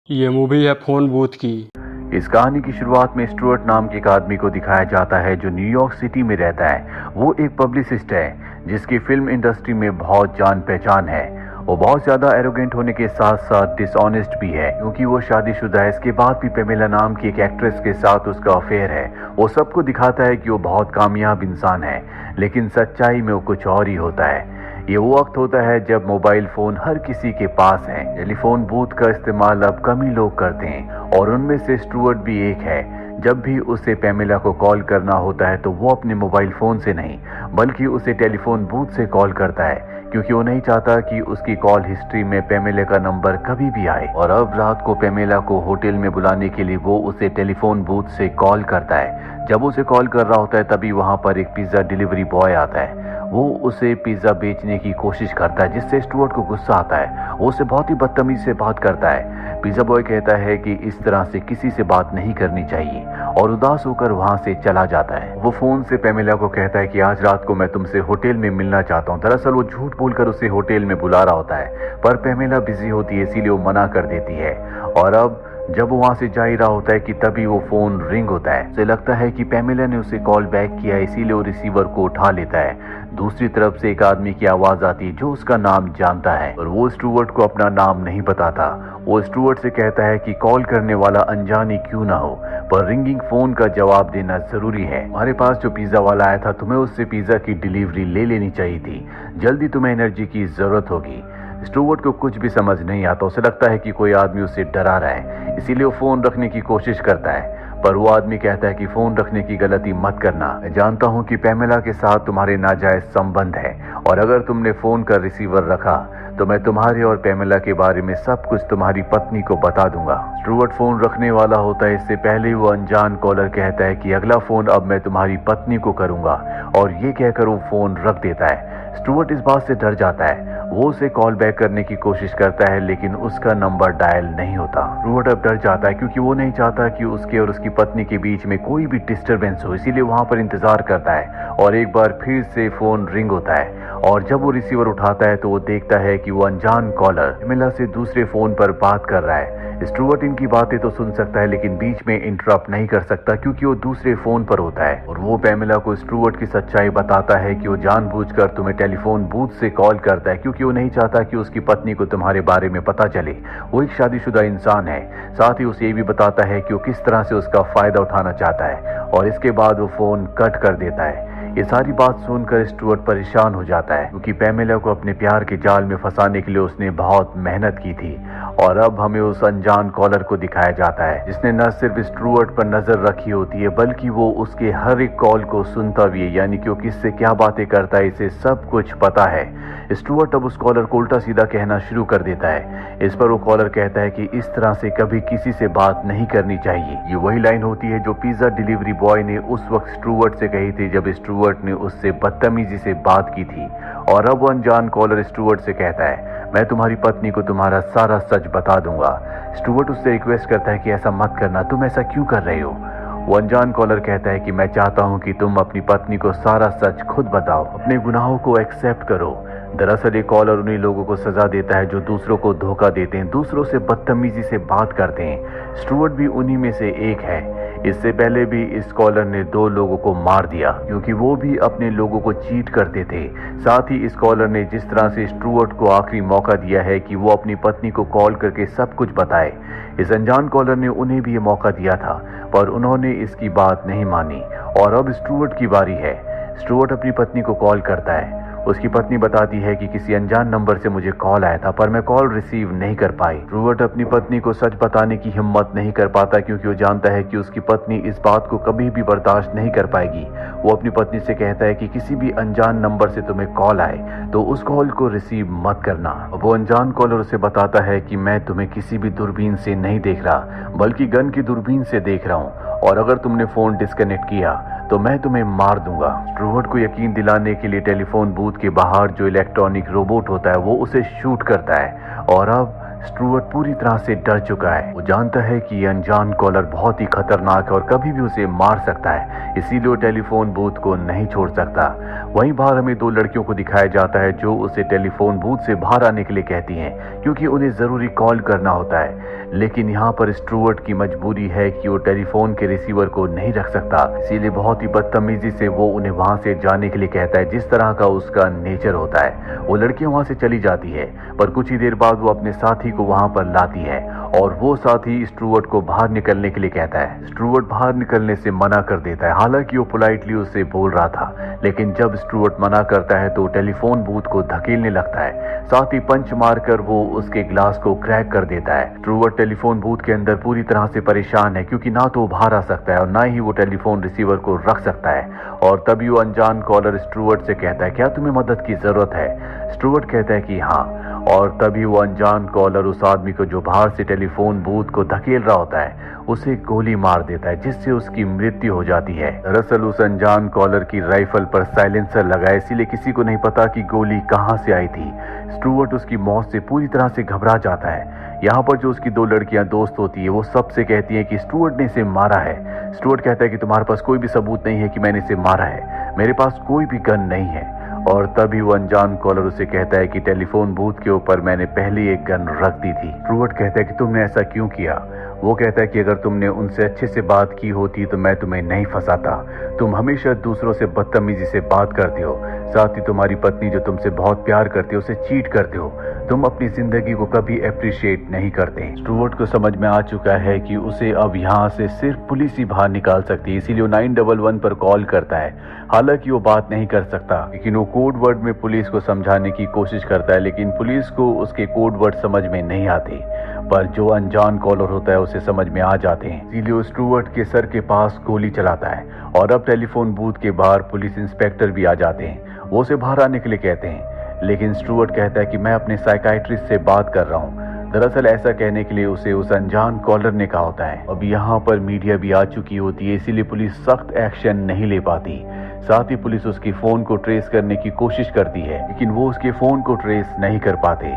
ये मूवी है phone booth की। इस कहानी की शुरुआत में स्टुअर्ट नाम के एक आदमी को दिखाया जाता है जो न्यूयॉर्क सिटी में रहता है। वो एक पब्लिसिस्ट है जिसकी फिल्म इंडस्ट्री में बहुत जान पहचान है। वो बहुत ज्यादा एरोगेंट होने के साथ साथ डिसऑनेस्ट भी है क्योंकि वो शादीशुदा है। इसके बाद भी पेमेला नाम की एक एक्ट्रेस के साथ उसका अफेयर है। वो सबको दिखाता है कि वो बहुत कामयाब इंसान है, लेकिन सच्चाई में वो कुछ और ही होता है। ये वो वक्त होता है जब मोबाइल फोन हर किसी के पास है। टेलीफोन बूथ का इस्तेमाल अब कम ही लोग करते हैं और उनमें से स्टुअर्ट भी एक है। जब भी उसे पेमेला को कॉल करना होता है तो वो अपने मोबाइल फोन से नहीं बल्कि उसे टेलीफोन बूथ से कॉल करता है क्योंकि वो नहीं चाहता कि उसकी कॉल हिस्ट्री में पेमेला का नंबर कभी भी आए। और अब रात को पेमेला को होटल में बुलाने के लिए वो उसे टेलीफोन बूथ से कॉल करता है। जब उसे कॉल कर रहा होता है तभी वहां पर एक पिज्जा डिलीवरी बॉय आता है। वो उसे पिज्जा बेचने की कोशिश करता है जिससे स्टुअर्ट को गुस्सा आता है। वो उसे बहुत ही बदतमीजी से बात करता है। पिज्जा बॉय कहता है कि इस तरह से किसी से बात नहीं करनी चाहिए और उदास होकर वहां से चला जाता है। वो फोन से पेमेला को कहता है कि आज रात को मैं तुमसे होटल में मिलना चाहता हूँ। दरअसल वो झूठ बोलकर उसे होटल में बुला रहा होता है पर पेमेला बिजी होती है, इसीलिए वो मना कर देती है। और अब जब वो वहां से जा ही रहा होता है कि तभी वो फोन रिंग होता है। उसे लगता है कि पेमेला ने उसे कॉल बैक किया, इसीलिए वो रिसीवर को उठा लेता है। दूसरी तरफ से एक आदमी की आवाज आती है जो उसका नाम जानता है और वो स्टुअर्ट को अपना नाम नहीं बताता। वो स्टुअर्ट से कहता है कि कॉल करने वाला अनजान ही क्यों ना हो पर रिंगिंग फोन का जवाब देना जरूरी है। हमारे पास जो पिज्जा वाला आया था तुम्हें उससे पिज्जा की डिलीवरी ले लेनी चाहिए थी। जल्दी तुम्हें एनर्जी की जरूरत होगी। स्टुअर्ट को कुछ भी समझ नहीं आता। उसे लगता है कि कोई आदमी उसे डरा रहा है, इसीलिए वो फोन रखने की कोशिश करता है पर वो आदमी कहता है कि फोन रखने की गलती मत करना। मैं जानता हूं कि पेमेला के साथ तुम्हारे नाजायज संबंध है और अगर तुमने फोन का रिसीवर रखा तो मैं तुम्हारे और पेमेला के बारे में सब कुछ तुम्हारी पत्नी को बता दूंगा। स्टुअर्ट फोन रखने वाला होता है। इससे पहले वो अनजान कॉलर कहता है कि अगला फोन अब मैं तुम्हारी पत्नी को करूंगा और ये कहकर वो फोन रख देता है। स्टुअर्ट इस बात से डर जाता है। वो उसे कॉल बैक करने की कोशिश करता है लेकिन उसका नंबर डायल नहीं होता। स्टुअर्ट अब डर जाता है क्योंकि वो नहीं चाहता कि उसके और उसकी पत्नी के बीच में कोई भी डिस्टरबेंस हो, इसीलिए वहां पर इंतजार करता है। और एक बार फिर से फोन रिंग होता है और जब वो रिसीवर उठाता है तो वो देखता है कि वो अनजान कॉलर पेमेला से दूसरे फोन पर बात कर रहा है। स्टुअर्ट इनकी बातें तो सुन सकता है लेकिन बीच में इंटरप्ट नहीं कर सकता क्योंकि वो दूसरे फोन पर होता है। और वो पेमेला को स्टुअर्ट की सच्चाई बताता है कि वो जानबूझकर तुम्हें टेलीफोन बूथ से कॉल करता है क्योंकि वो नहीं चाहता कि उसकी पत्नी को तुम्हारे बारे में पता चले। वो एक शादीशुदा इंसान है। साथ ही उसे ये भी बताता है कि वो किस तरह से उसका फायदा उठाना चाहता है और इसके बाद वो फोन कट कर देता है। ये सारी बात सुनकर स्टुअर्ट परेशान हो जाता है क्योंकि पेमेला को अपने प्यार के जाल में फंसाने के लिए उसने बहुत मेहनत की थी। और अब हमें उस अनजान कॉलर को दिखाया जाता है जिसने न सिर्फ स्टुअर्ट पर नजर रखी होती है बल्कि वो उसके हर एक कॉल को सुनता भी है, यानी कि वो किससे क्या बातें करता है इसे सब कुछ पता है। स्टुअर्ट अब उस कॉलर को उल्टा सीधा कहना शुरू कर देता है। इस पर वो कॉलर कहता है कि इस तरह से कभी किसी से बात नहीं करनी चाहिए। ये वही लाइन होती है जो पिज्जा डिलीवरी बॉय ने उस वक्त स्टुअर्ट से कही थी जब स्टुअर्ट ने उससे बदतमीजी से बात की थी। और अब वो अनजान कॉलर स्टुअर्ट से कहता है मैं तुम्हारी पत्नी को तुम्हारा सारा सच बता दूंगा। स्टुअर्ट उससे रिक्वेस्ट करता है कि ऐसा मत करना, तुम ऐसा क्यों कर रहे हो। वो अनजान कॉलर कहता है कि मैं चाहता हूं कि तुम अपनी पत्नी को सारा सच खुद बताओ, अपने गुनाहों को एक्सेप्ट करो। दरअसल ये कॉलर उन्हीं लोगों को सजा देता है जो दूसरों को धोखा देते हैं, दूसरों से बदतमीजी से बात करते हैं। स्टुअर्ट भी उन्हीं में से एक है। इससे पहले भी इस कॉलर ने 2 लोगों को मार दिया क्योंकि वो भी अपने लोगों को चीट करते थे। साथ ही इस कॉलर ने जिस तरह से स्टुअर्ट को आखिरी मौका दिया है कि वो अपनी पत्नी को कॉल करके सब कुछ बताए, इस अनजान कॉलर ने उन्हें भी ये मौका दिया था पर उन्होंने इसकी बात नहीं मानी। और अब स्टुअर्ट की बारी है। स्टुअर्ट अपनी पत्नी को कॉल करता है। उसकी पत्नी बताती है कि किसी अनजान नंबर से मुझे कॉल आया था पर मैं कॉल रिसीव नहीं कर पाई। स्टुअर्ट अपनी पत्नी को सच बताने की हिम्मत नहीं कर पाता क्योंकि वो जानता है कि उसकी पत्नी इस बात को कभी भी बर्दाश्त नहीं कर पाएगी। वो अपनी पत्नी से कहता है कि किसी भी अनजान नंबर से तुम्हें कॉल आए तो उस कॉल को रिसीव मत करना। वो अनजान कॉलर उसे बताता है कि मैं तुम्हें किसी भी दूरबीन से नहीं देख रहा बल्कि गन की दूरबीन से देख रहा हूँ और अगर तुमने फोन डिस्कनेक्ट किया तो मैं तुम्हें मार दूंगा। स्टुअर्ट को यकीन दिलाने के लिए टेलीफोन बूथ के बाहर जो इलेक्ट्रॉनिक रोबोट होता है वो उसे शूट करता है। और अब स्टुअर्ट पूरी तरह से डर चुका है। वो जानता है कि ये अनजान कॉलर बहुत ही खतरनाक है और कभी भी उसे मार सकता है, इसीलिए वो टेलीफोन बूथ को नहीं छोड़ सकता। वहीं बाहर हमें 2 लड़कियों को दिखाया जाता है जो उसे टेलीफोन बूथ से बाहर आने के लिए कहती हैं क्योंकि उन्हें जरूरी कॉल करना होता है। लेकिन यहाँ पर स्टुअर्ट की मजबूरी है कि वो टेलीफोन के रिसीवर को नहीं रख सकता, इसीलिए बहुत ही बदतमीजी से वो उन्हें वहां से जाने के लिए कहता है, जिस तरह का उसका नेचर होता है। वो लड़कियां वहां से चली जाती है, पर कुछ ही देर बाद वो अपने साथी को वहां पर लाती है और वो साथी स्टुअर्ट को बाहर निकलने के लिए कहता है। स्टुअर्ट बाहर निकलने से मना कर देता है, हालांकि वो पोलाइटली उससे बोल रहा था, लेकिन जब स्टुअर्ट मना करता है तो टेलीफोन बूथ को धकेलने लगता है, साथ ही पंच मारकर वो उसके ग्लास को क्रैक कर देता है। स्टुअर्ट टेलीफोन बूथ के अंदर पूरी तरह से परेशान है, क्योंकि ना तो वो बाहर आ सकता है और ना ही वो टेलीफोन रिसीवर को रख सकता है। और तभी वो अनजान कॉलर स्टुअर्ट से कहता है, क्या तुम्हें मदद की जरूरत है? स्टुअर्ट कहता है कि हाँ। और तभी वो अनजान कॉलर उस आदमी को जो बाहर से टेलीफोन बूथ को धकेल रहा होता है उसे गोली मार देता है, जिससे उसकी मृत्यु हो जाती है। दरअसल उस अनजान कॉलर की राइफल पर साइलेंसर लगा है, इसीलिए किसी को नहीं पता कि गोली कहां से आई थी। स्टुअर्ट उसकी मौत से पूरी तरह से घबरा जाता है। यहाँ पर जो उसकी दो लड़कियां दोस्त होती है वो सबसे कहती हैं कि स्टुअर्ट ने इसे मारा है। स्टुअर्ट कहता है कि तुम्हारे पास कोई भी सबूत नहीं है कि मैंने इसे मारा है, मेरे पास कोई भी गन नहीं है। और तभी वो अनजान कॉलर उसे कहता है कि टेलीफोन बूथ के ऊपर मैंने पहले एक गन रख दी थी। स्टुअर्ट कहता है कि तुमने ऐसा क्यों किया? वो कहता है कि अगर तुमने उनसे अच्छे से बात की होती तो मैं तुम्हें नहीं फंसाता। तुम हमेशा दूसरों से बदतमीजी से बात करते हो, साथ ही तुम्हारी पत्नी जो तुमसे बहुत प्यार करती है उसे चीट करते हो। तुम अपनी जिंदगी को कभी अप्रिशिएट नहीं करते। स्टुअर्ट को समझ में आ चुका है कि उसे अब यहाँ से सिर्फ पुलिस ही बाहर निकाल सकती है, इसीलिए वो 911 पर कॉल करता है। हालांकि वो बात नहीं कर सकता, लेकिन वो कोड वर्ड में पुलिस को समझाने की कोशिश करता है, लेकिन पुलिस को उसके कोड वर्ड समझ में नहीं आते, पर जो अनजान कॉलर होता है उसे समझ में आ जाते हैं। इसीलिए वो स्टुअर्ट के सर के पास गोली चलाता है और अब टेलीफोन बूथ के बाहर पुलिस इंस्पेक्टर भी आ जाते हैं। वो उसे बाहर आने के लिए कहते हैं, लेकिन स्टुअर्ट कहता है कि मैं अपने साइकाइट्रिस्ट से बात कर रहा हूँ। दरअसल ऐसा कहने के लिए उसे उस अनजान कॉलर ने कहा होता है। अब यहाँ पर मीडिया भी आ चुकी होती है, इसीलिए पुलिस सख्त एक्शन नहीं ले पाती। साथ ही पुलिस उसके फोन को ट्रेस करने की कोशिश करती है, लेकिन वो उसके फोन को ट्रेस नहीं कर पाते।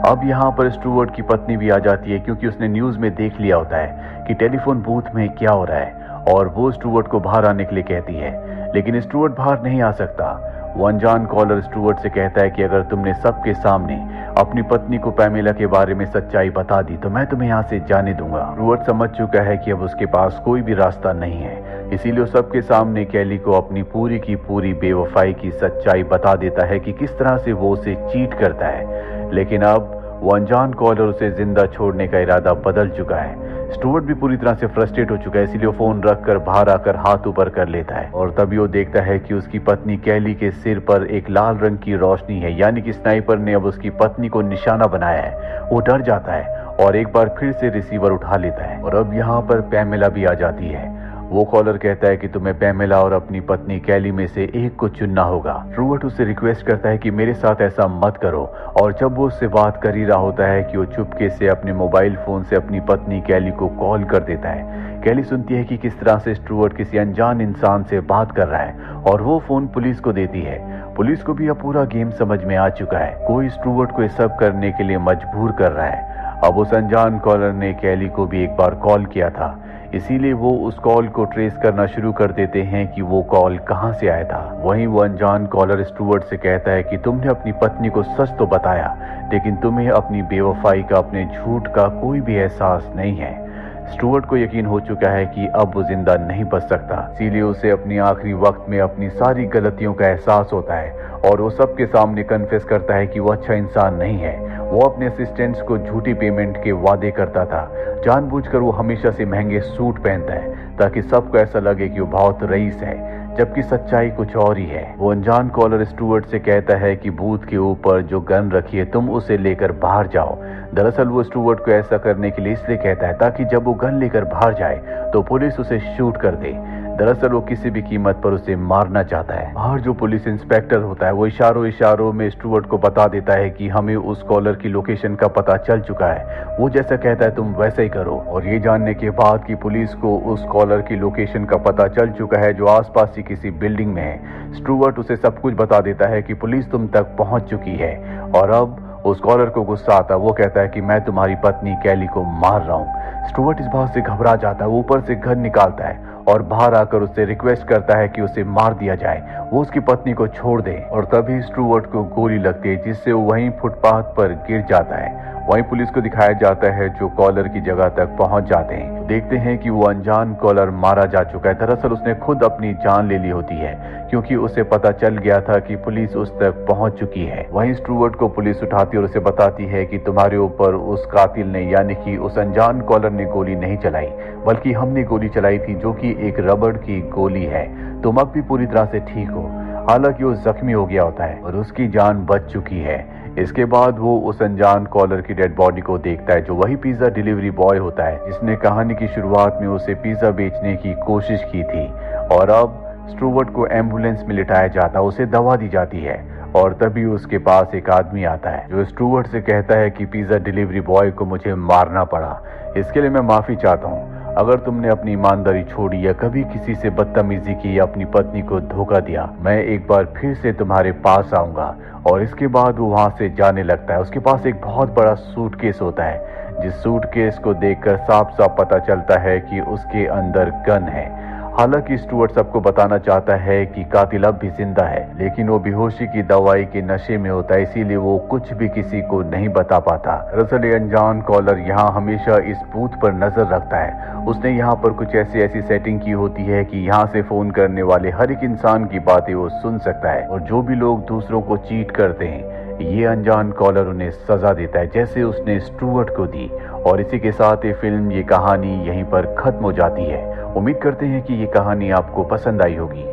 अब यहाँ पर स्टुअर्ट की पत्नी भी आ जाती है, क्योंकि उसने न्यूज में देख लिया होता है कि टेलीफोन बूथ में क्या हो रहा है, और वो स्टुअर्ट को बाहर आने के लिए कहती है, लेकिन स्टुअर्ट बाहर नहीं आ सकता। वो अनजान कॉलर स्टुअर्ट से कहता है कि अगर तुमने सबके सामने अपनी पत्नी को पैमेला के बारे में सच्चाई बता दी तो मैं तुम्हें यहाँ से जाने दूंगा। स्टुअर्ट समझ चुका है कि अब उसके पास कोई भी रास्ता नहीं है, इसीलिए वो सबके सामने कैली को अपनी पूरी की पूरी बेवफाई की सच्चाई बता देता है कि किस तरह से वो उसे चीट करता है। लेकिन अब वो अनजान कॉलर उसे जिंदा छोड़ने का इरादा बदल चुका है। स्टुअर्ट भी पूरी तरह से फ्रस्ट्रेट हो चुका है, इसलिए वो फोन रखकर बाहर आकर हाथ ऊपर कर लेता है और तभी वो देखता है कि उसकी पत्नी कैली के सिर पर एक लाल रंग की रोशनी है, यानी कि स्नाइपर ने अब उसकी पत्नी को निशाना बनाया है। वो डर जाता है और एक बार फिर से रिसीवर उठा लेता है और अब यहाँ पर पैमेला भी आ जाती है। वो कॉलर कहता है कि तुम्हें पैमेला और अपनी पत्नी कैली में से एक को चुनना होगा। स्टुअर्ट उससे रिक्वेस्ट करता है कि मेरे साथ ऐसा मत करो, और जब वो उससे बात कर ही रहा होता है कि वो चुपके से अपने मोबाइल फोन से अपनी पत्नी कैली को कॉल कर देता है। कैली सुनती है कि किस तरह से स्टुअर्ट किसी अनजान इंसान से बात कर रहा है और वो फोन पुलिस को देती है। पुलिस को भी अब पूरा गेम समझ में आ चुका है, कोई स्टुअर्ट को ये सब करने के लिए मजबूर कर रहा है। अब उस अनजान कॉलर ने कैली को भी एक बार कॉल किया था, इसीलिए वो उस कॉल को ट्रेस करना शुरू कर देते हैं कि वो कॉल कहां से आया था। वहीं वो अनजान कॉलर स्टुअर्ट से कहता है कि तुमने अपनी पत्नी को सच तो बताया, लेकिन तुम्हें अपनी बेवफाई का, अपने झूठ का कोई भी एहसास नहीं है। स्टुअर्ट को यकीन हो चुका है कि अब वो जिंदा नहीं बच सकता, इसीलिए उसे अपनी आखिरी वक्त में अपनी सारी गलतियों का एहसास होता है और वो सबके सामने कन्फेस करता है कि वो अच्छा इंसान नहीं है। वो अपने असिस्टेंट्स को झूठी पेमेंट के वादे करता था, जानबूझकर वो हमेशा से महंगे सूट पहनता है ताकि सबको ऐसा लगे कि वो बहुत रईस है, जबकि सच्चाई कुछ और ही है। वो अनजान कॉलर स्टुअर्ट से कहता है कि बूथ के ऊपर जो गन रखी है तुम उसे लेकर बाहर जाओ। दरअसल वो स्टुअर्ट को ऐसा करने के लिए इसलिए कहता है ताकि जब वो गन लेकर बाहर जाए तो पुलिस उसे शूट कर दे। दरअसल वो किसी भी कीमत पर उसे मारना चाहता है। बाहर जो पुलिस इंस्पेक्टर होता है वो इशारों में स्टुअर्ट को बता देता है कि हमें उस कॉलर की लोकेशन का पता चल चुका है, वो जैसा कहता है तुम वैसा ही करो। और ये जानने के बाद कि पुलिस को उस कॉलर की लोकेशन का पता चल चुका है जो आसपास ही किसी बिल्डिंग में है, स्टुअर्ट उसे सब कुछ बता देता है कि पुलिस तुम तक पहुंच चुकी है। और अब उस कॉलर को गुस्सा आता है, वो कहता है कि मैं तुम्हारी पत्नी कैली को मार रहा हूँ। स्टुअर्ट इस बात से घबरा जाता है। वो ऊपर से गन निकालता है और बाहर आकर उससे रिक्वेस्ट करता है कि उसे मार दिया जाए, वो उसकी पत्नी को छोड़ दे। और तभी स्टुअर्ट को गोली लगती है जिससे वो वहीं फुटपाथ पर गिर जाता है। वहीं पुलिस को दिखाया जाता है जो कॉलर की जगह तक पहुंच जाते हैं। देखते हैं कि वो अनजान कॉलर मारा जा चुका है। दरअसल उसने खुद अपनी जान ले ली होती है क्योंकि उसे पता चल गया था कि पुलिस उस तक पहुंच चुकी है। वहीं स्टुअर्ट को पुलिस उठाती और उसे बताती है कि तुम्हारे ऊपर उस कातिल ने यानी कि उस अनजान कॉलर ने गोली नहीं चलाई, बल्कि हमने गोली चलाई थी जो कि एक रबड़ की गोली है। तुम अब भी पूरी तरह से ठीक हो। हालांकि वो जख्मी हो गया होता है और उसकी जान बच चुकी है। इसके बाद वो उस अनजान कॉलर की डेड बॉडी को देखता है जो वही पिज्जा डिलीवरी बॉय होता है जिसने कहानी की शुरुआत में उसे पिज्जा बेचने की कोशिश की थी। और अब स्टुअर्ट को एम्बुलेंस में लिटाया जाता है, उसे दवा दी जाती है और तभी उसके पास एक आदमी आता है जो स्टुअर्ट से कहता है कि पिज्जा डिलीवरी बॉय को मुझे मारना पड़ा, इसके लिए मैं माफी चाहता हूँ। अगर तुमने अपनी ईमानदारी छोड़ी या कभी किसी से बदतमीजी की या अपनी पत्नी को धोखा दिया, मैं एक बार फिर से तुम्हारे पास आऊंगा। और इसके बाद वो वहां से जाने लगता है। उसके पास एक बहुत बड़ा सूटकेस होता है जिस सूटकेस को देखकर साफ साफ पता चलता है कि उसके अंदर गन है। हालांकि स्टुअर्ट सबको बताना चाहता है कि कातिल अब भी जिंदा है, लेकिन वो बेहोशी की दवाई के नशे में होता है, इसीलिए वो कुछ भी किसी को नहीं बता पाता। दरअसल ये अनजान कॉलर यहाँ हमेशा इस बूथ पर नजर रखता है। उसने यहाँ पर कुछ ऐसी सेटिंग की होती है कि यहाँ से फोन करने वाले हर एक इंसान की बातें वो सुन सकता है और जो भी लोग दूसरों को चीट करते हैं ये अनजान कॉलर उन्हें सजा देता है जैसे उसने स्टुअर्ट को दी। और इसी के साथ ये फिल्म, ये कहानी यहीं पर खत्म हो जाती है। उम्मीद करते हैं कि ये कहानी आपको पसंद आई होगी।